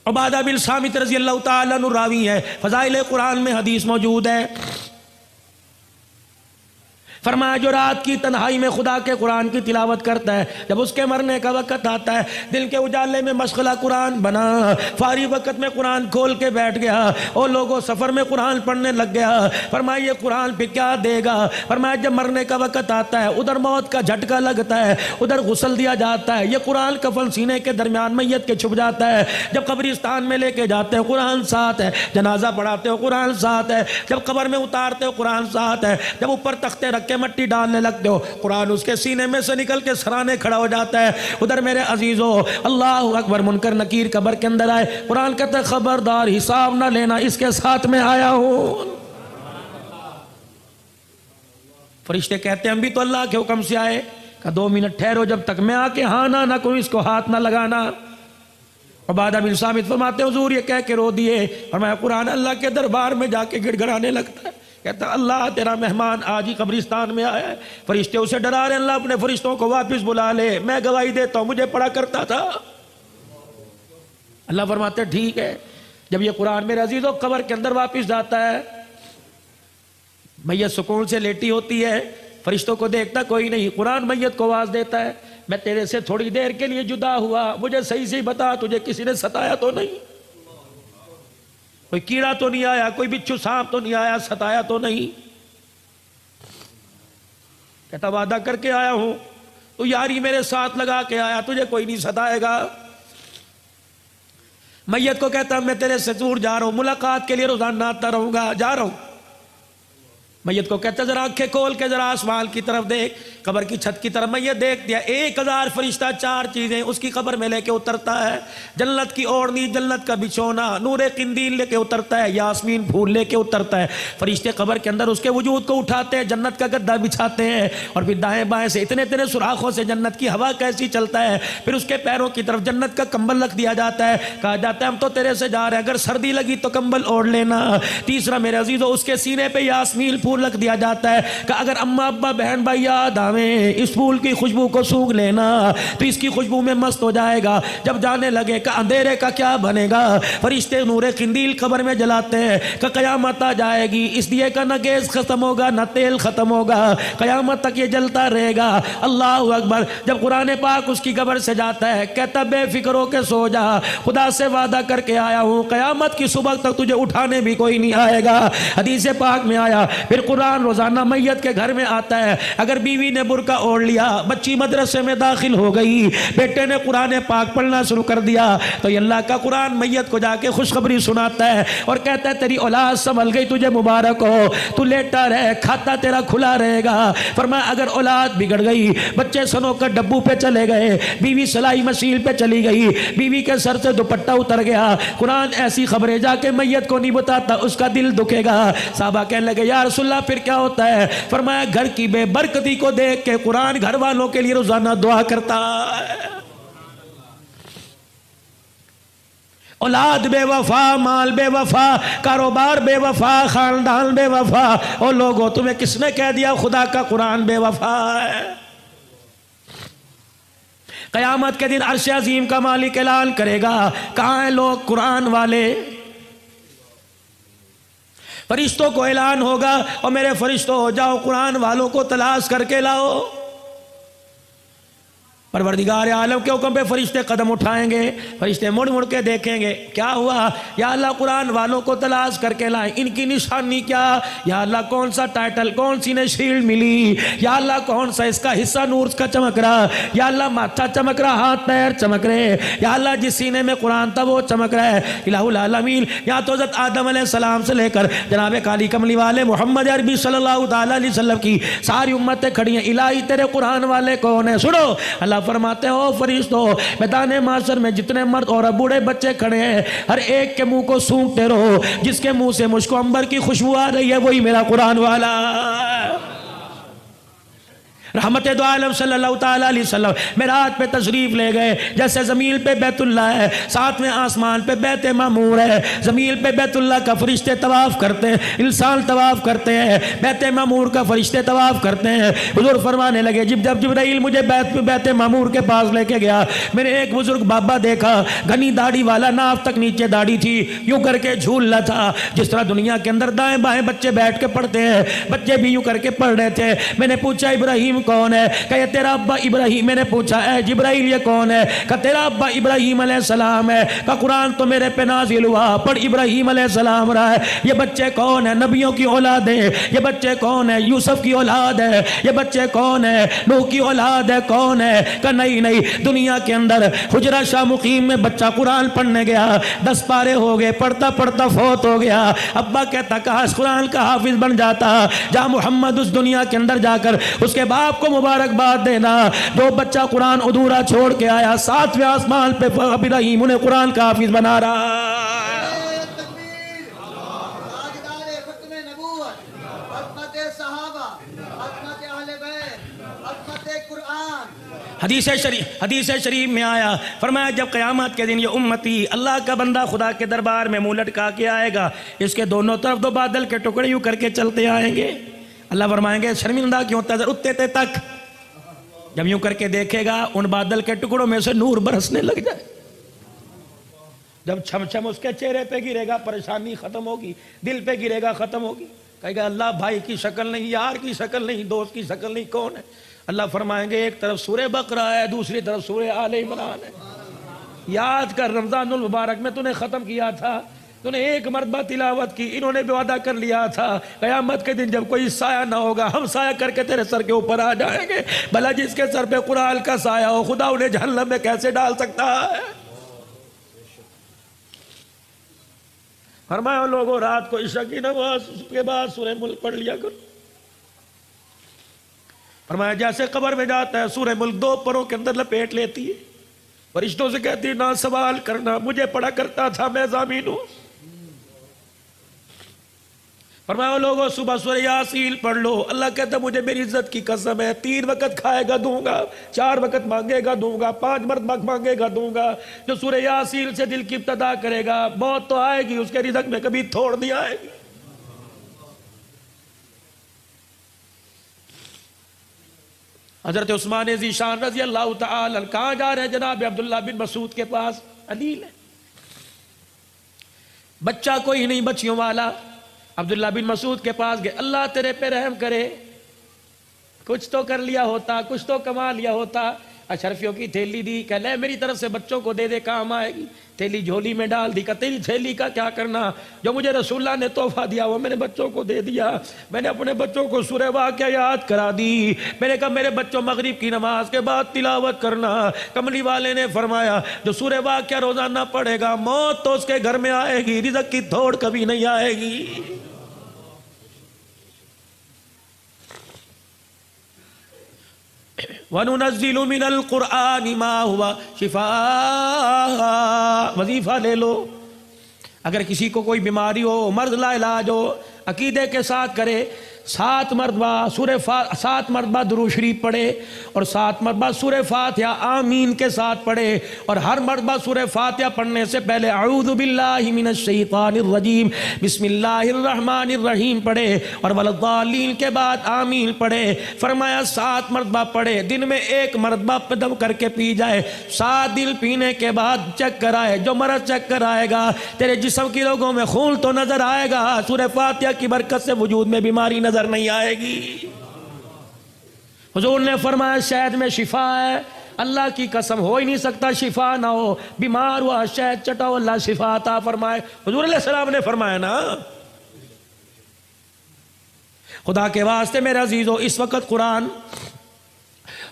عبادہ بن صامت رضی اللہ تعالیٰ عنہ راوی ہے، فضائل قرآن میں حدیث موجود ہے، فرمایا جو رات کی تنہائی میں خدا کے قرآن کی تلاوت کرتا ہے، جب اس کے مرنے کا وقت آتا ہے، دل کے اجالے میں مشغلہ قرآن بنا، فارغ وقت میں قرآن کھول کے بیٹھ گیا، اور لوگوں سفر میں قرآن پڑھنے لگ گیا، فرمایا یہ قرآن پہ کیا دے گا؟ فرمایا جب مرنے کا وقت آتا ہے، ادھر موت کا جھٹکا لگتا ہے، ادھر غسل دیا جاتا ہے، یہ قرآن کفن سینے کے درمیان میت کے چھپ جاتا ہے، جب قبرستان میں لے کے جاتے ہیں قرآن ساتھ ہے، جنازہ پڑھاتے ہو قرآن ساتھ ہے، جب قبر میں اتارتے ہو قرآن ساتھ ہے، جب اوپر تختے رکھ کے مٹی ڈالنے لگتے ہو قرآن اس کے سینے میں سے نکل کے سرانے کھڑا ہو جاتا ہے۔ ادھر میرے عزیزو اللہ اکبر، منکر نکیر قبر کے اندر آئے، قرآن کہتا ہے خبردار حساب نہ لینا، اس کے ساتھ میں آیا ہوں۔ فرشتے کہتے ہیں ہم بھی تو اللہ کے حکم سے آئے، کہ 2 منٹ ٹھہرو، جب تک میں آ کے ہاں نہ کوئی اس کو ہاتھ نہ لگانا۔ عبادہ بن صامت فرماتے حضور یہ کہہ کے رو دیے، فرمایا قرآن اللہ کے دربار میں جا کے گڑ گڑانے لگتا ہے، کہتا اللہ تیرا مہمان آج ہی قبرستان میں آیا ہے، فرشتے اسے ڈرا رہے ہیں، اللہ اپنے فرشتوں کو واپس بلا لے، میں گواہی دیتا ہوں مجھے پڑھا کرتا تھا۔ اللہ فرماتے ٹھیک ہے۔ جب یہ قرآن میرے عزیزوں قبر کے اندر واپس جاتا ہے، میت سکون سے لیٹی ہوتی ہے، فرشتوں کو دیکھتا کوئی نہیں، قرآن میت کو آواز دیتا ہے میں تیرے سے تھوڑی دیر کے لیے جدا ہوا، مجھے صحیح سے بتا تجھے کسی نے ستایا تو نہیں، کوئی کیڑا تو نہیں آیا، کوئی بچھو سانپ تو نہیں آیا، ستایا تو نہیں؟ کہتا وعدہ کر کے آیا ہوں، تو یاری میرے ساتھ لگا کے آیا، تجھے کوئی نہیں ستائے گا۔ میت کو کہتا میں تیرے سے دور جا رہا ہوں، ملاقات کے لیے روزانہ آتا رہوں گا، جا رہا ہوں۔ میت کو کہتا ذرا آنکھیں کھول کے ذرا آسمان کی طرف دیکھ، قبر کی چھت کی طرف، میت دیکھ دیا 1000 فرشتہ 4 چیزیں اس کی قبر میں لے کے اترتا ہے، جنت کی اوڑھنی، جنت کا بچھونا، نور قندیل لے کے اترتا ہے، یاسمین پھول لے کے اترتا ہے، فرشتے قبر کے اندر اس کے وجود کو اٹھاتے ہیں، جنت کا گدا بچھاتے ہیں، اور پھر دائیں بائیں سے اتنے سوراخوں سے جنت کی ہوا کیسی چلتا ہے، پھر اس کے پیروں کی طرف جنت کا کمبل رکھ دیا جاتا ہے، کہا جاتا ہے ہم تو تیرے سے جا رہے ہیں، اگر سردی لگی تو کمبل اوڑھ لینا۔ تیسرا میرے عزیزو اس کے سینے پہ یاسمین پھول رکھ دیا جاتا ہے کہ اگر اماں ابا بہن بھائی یاد آویں اس پھول کی خوشبو کو سونگھ لینا تو اس کی خوشبو میں مست ہو جائے گا، جب جانے لگے کہ اندھیرے کا کیا بنے گا، فرشتے نور قندیل قبر میں جلاتے ہیں کہ قیامت آ جائے گی، اس دیے کا نہ گیس ختم ہوگا نہ تیل ختم ہوگا، قیامت تک یہ جلتا رہے گا۔ اللہ اکبر۔ جب قرآن پاک اس کی قبر سے جاتا ہے کہتا بے فکر ہو کے سو جا، خدا سے وعدہ کر کے آیا ہوں قیامت کی صبح تک تجھے اٹھانے بھی کوئی نہیں آئے گا۔ حدیث پاک میں آیا پھر قرآن روزانہ میت کے گھر میں آتا ہے، اگر بیوی نے برقع اوڑھ لیا، بچی مدرسے میں داخل ہو گئی، بیٹے نے قرآن پاک پڑھنا شروع کر دیا، تو یہ اللہ کا قرآن میت کو جا کے خوشخبری سناتا ہے اور کہتا ہے تیری اولاد سنبھل گئی، تجھے مبارک ہو، تو لیٹا رہے، کھاتا تیرا کھلا رہے گا۔ فرمایا اگر اولاد بگڑ گئی، بچے سنو کر ڈبو پہ چلے گئے، بیوی سلائی مشین پہ چلی گئی، بیوی کے سر سے دوپٹہ اتر گیا، قرآن ایسی خبریں جا کے میت کو نہیں بتاتا، اس کا دل دکھے گا۔ صحابہ کہنے لگے یا رسول اللہ پھر کیا ہوتا ہے؟ فرمایا گھر کی بے برکتی کو دیکھ کے قرآن گھر والوں کے لیے روزانہ دعا کرتا ہے۔ اولاد بے وفا، مال بے وفا، کاروبار بے وفا، خاندان بے وفا، اور لوگوں تمہیں کس نے کہہ دیا خدا کا قرآن بے وفا ہے؟ قیامت کے دن عرش عظیم کا مالک اعلان کرے گا کہاں ہیں لوگ قرآن والے؟ فرشتوں کو اعلان ہوگا اور میرے فرشتوں جاؤ قرآن والوں کو تلاش کر کے لاؤ۔ پروردگار عالم کے حکم پہ فرشتے قدم اٹھائیں گے، فرشتے مڑ مڑ کے دیکھیں گے کیا ہوا، یا اللہ قرآن والوں کو تلاش کر کے لائیں، ان کی نشانی کیا، یا اللہ کون سا ٹائٹل، کون سی نے شیلڈ ملی، یا اللہ کون سا اس کا حصہ نور کا چمک رہا، یا اللہ ماتھا چمک رہا، ہاتھ پیر چمک رہے، یا اللہ جس سینے میں قرآن تھا وہ چمک رہا ہے۔ الہ العالمین یا تو حضرت آدم علیہ السلام سے لے کر جناب کالی کملی والے محمد عربی صلی اللہ تعالی علیہ وسلم کی ساری امتیں کھڑی ہیں، الہی تیرے قرآن والے کون ہیں؟ سنو اللہ فرماتے ہو فرشتوں میدان محشر میں جتنے مرد اور بوڑھے بچے کھڑے ہیں ہر ایک کے منہ کو سونگتے رہو، جس کے منہ سے مجھ کو عنبر کی خوشبو آ رہی ہے وہی میرا قرآن والا۔ رحمت دو عالم صلی اللہ تعالیٰ علیہ وسلم معراج پہ تشریف لے گئے. جیسے زمین پہ بیت اللہ ہے، ساتویں آسمان پہ بیت معمور ہے. زمین پہ بیت اللہ کا فرشتے طواف کرتے ہیں، انسان طواف کرتے ہیں، بیت معمور کا فرشتے طواف کرتے ہیں. حضور فرمانے لگے جب جبرائیل مجھے بیت معمور کے پاس لے کے گیا، میں نے ایک بزرگ بابا دیکھا، گھنی داڑھی والا، ناف تک نیچے داڑھی تھی، یوں کر کے جھول رہا تھا جس طرح دنیا کے اندر دائیں بائیں بچے بیٹھ کے پڑھتے ہیں. بچے بھی یوں کر کے پڑھ رہے تھے. میں نے پوچھا ابراہیم کون ہے؟ کہ یہ تیرا ابا ابراہیم. میں نے پوچھا اے جبرائیل یہ کون ہے؟ کہ تیرا ابا ابراہیم علیہ السلام ہے. کہ قرآن تو میرے پہ نازل ہوا، پڑھ ابراہیم علیہ السلام رہا ہے. یہ بچے کون ہیں؟ نبیوں کی اولاد ہیں. یہ بچے کون ہیں؟ یوسف کی اولاد ہے. یہ بچے کون ہیں؟ نوح کی اولاد ہے. کون ہے؟ کہ نہیں، دنیا کے اندر حجرہ شاہ مقیم میں بچہ قرآن پڑھنے گیا، 10 پارے ہو گئے، پڑھتا پڑھتا فوت ہو گیا. ابا کہتا کاش قرآن کا حافظ بن جاتا. جا محمد اس دنیا کے اندر جا کر اس کے باپ کو مبارکباد دینا جو بچہ قرآن ادھورا چھوڑ کے آیا، 7ویں آسمان پہ ابراہیم انہیں قرآن کا حافظ بنا رہا. حدیث شریف میں آیا، فرمایا جب قیامت کے دن یہ امتی اللہ کا بندہ خدا کے دربار میں منہ لٹکا کے آئے گا، اس کے دونوں طرف 2 بادل کے ٹکڑے یوں کر کے چلتے آئیں گے. اللہ فرمائیں گے شرمندہ کیوں تذر اتے تک. جب یوں کر کے دیکھے گا ان بادل کے ٹکڑوں میں سے نور برسنے لگ جائے. جب چھم چھم اس کے چہرے پہ گرے گا پریشانی ختم ہوگی، دل پہ گرے گا ختم ہوگی. کہے گا اللہ بھائی کی شکل نہیں، یار کی شکل نہیں، دوست کی شکل نہیں، کون ہے؟ اللہ فرمائیں گے ایک طرف سورہ بقرہ ہے، دوسری طرف سورہ آل عمران ہے. یاد کر رمضان المبارک میں تو نے ختم کیا تھا، تو نے ایک مرتبہ تلاوت کی. انہوں نے بھی وعدہ کر لیا تھا قیامت کے دن جب کوئی سایہ نہ ہوگا ہم سایہ کر کے تیرے سر کے اوپر آ جائیں گے. بھلا جس کے سر پہ قرآن کا سایہ ہو خدا انہیں جہنم میں کیسے ڈال سکتا ہے؟ فرمایا لوگوں رات کو عشاء کی نماز کے بعد سورہ ملک پڑھ لیا کرو. فرمایا جیسے قبر میں جاتا ہے سورہ ملک 2 پروں کے اندر لپیٹ لیتی ہے، فرشتوں سے کہتی ہے نہ سوال کرنا، مجھے پڑھا کرتا تھا، میں ضامین ہوں. فرمایا لوگوں صبح سورہ یاسین پڑھ لو. اللہ کہتا مجھے میری عزت کی قسم ہے 3 وقت کھائے گا دوں گا، 4 وقت مانگے گا دوں گا، 5 مرتبہ مانگے گا دوں گا. جو سورہ یاسین سے دل کی ابتدا کرے گا موت تو آئے گی، اس کے رزق میں کبھی تھوڑ نہیں آئے گی. حضرت عثمان ذیشان رضی اللہ تعالی عنہ کہاں جا رہے ہیں؟ جناب عبداللہ بن مسعود کے پاس. علیل ہے، بچہ کوئی نہیں بچیوں والا. عبداللہ بن مسعود کے پاس گئے. اللہ تیرے پہ رحم کرے، کچھ تو کر لیا ہوتا، کچھ تو کما لیا ہوتا. اشرفیوں کی تھیلی دی، کہ لے میری طرف سے بچوں کو دے دے کام آئے گی. تھیلی جھولی میں ڈال دی، کہ تیری تھیلی کا کیا کرنا، جو مجھے رسول اللہ نے تحفہ دیا وہ میں نے بچوں کو دے دیا. میں نے اپنے بچوں کو سورہ واقعہ یاد کرا دی. میں نے کہا میرے بچوں مغرب کی نماز کے بعد تلاوت کرنا. کملی والے نے فرمایا جو سورہ واقعہ روزانہ پڑھے گا موت تو اس کے گھر میں آئے گی، رزق کی تھوڑ کبھی نہیں آئے گی. وَنُنَزِّلُ مِنَ الْقُرْآنِ مَا هُوَ شِفَاء. وظیفہ لے لو. اگر کسی کو کوئی بیماری ہو، مرض لا علاج ہو، عقیدے کے ساتھ کرے. 7 مرتبہ درود شریف پڑھے اور 7 مرتبہ سورہ فاتحہ آمین کے ساتھ پڑھے. اور ہر مرتبہ سورہ فاتحہ پڑھنے سے پہلے اعوذ باللہ من الشیطان الرجیم بسم اللہ الرحمن الرحیم پڑھے اور وَلَضَّالِّينَ کے بعد آمین پڑھے. فرمایا 7 مرتبہ پڑھے، دن میں 1 مرتبہ دم کر کے پی جائے. 7 دن پینے کے بعد چکر آئے، جو مرض چکر آئے گا تیرے جسم کی رگوں میں خون تو نظر آئے گا، سورہ فاتحہ کی برکت سے وجود میں بیماری نظر نہیں آئے گی. حضور نے فرمایا شہد میں شفا ہے. اللہ کی قسم ہو ہی نہیں سکتا شفا نہ ہو. بیمار ہوا شہد چٹاؤ اللہ شفا عطا فرمائے. حضور علیہ السلام نے فرمایا نا. خدا کے واسطے میرے عزیزو اس وقت قرآن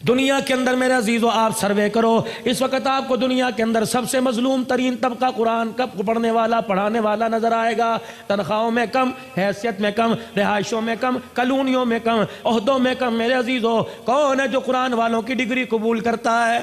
دنیا کے اندر میرے عزیزو آپ سروے کرو. اس وقت آپ کو دنیا کے اندر سب سے مظلوم ترین طبقہ قرآن کا پڑھنے والا پڑھانے والا نظر آئے گا. تنخواہوں میں کم، حیثیت میں کم، رہائشوں میں کم، کالونیوں میں کم، عہدوں میں کم. میرے عزیزو کون ہے جو قرآن والوں کی ڈگری قبول کرتا ہے؟